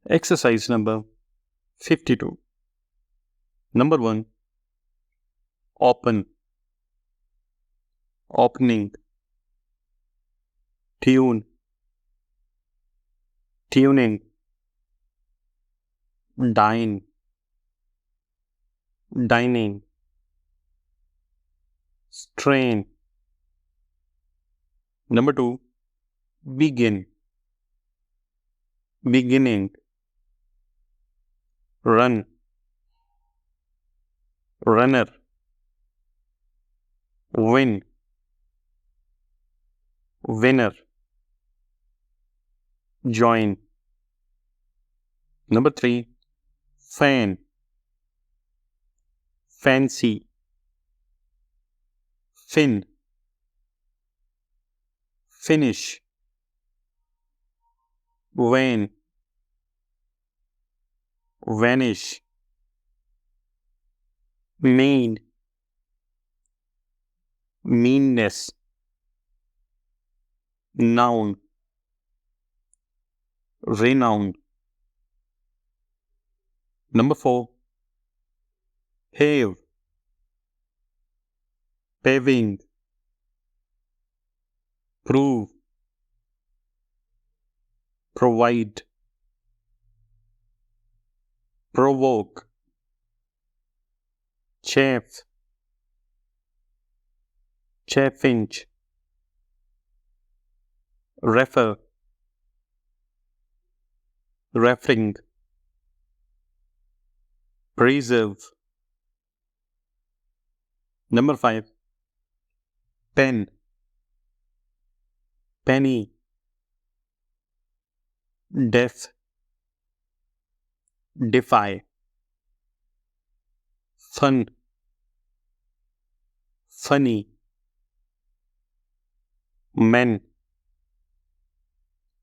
Exercise number 52. Number 1. Open, opening. Tune, tuning. Dine, dining. Strain. Number 2. Begin, beginning. Run, runner. Win, winner. Join. Number 3. Fan, fancy. Fin, finish. Wane, vanish. Mean, meanness. Noun, renown. Number 4. Pave, paving. Prove, provide. Provoke, chaff, chaffinch. Refer, referring. Preserve. Number 5. Pen, penny. Deaf, defy. Fun, funny. Men,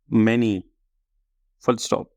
many. Full stop.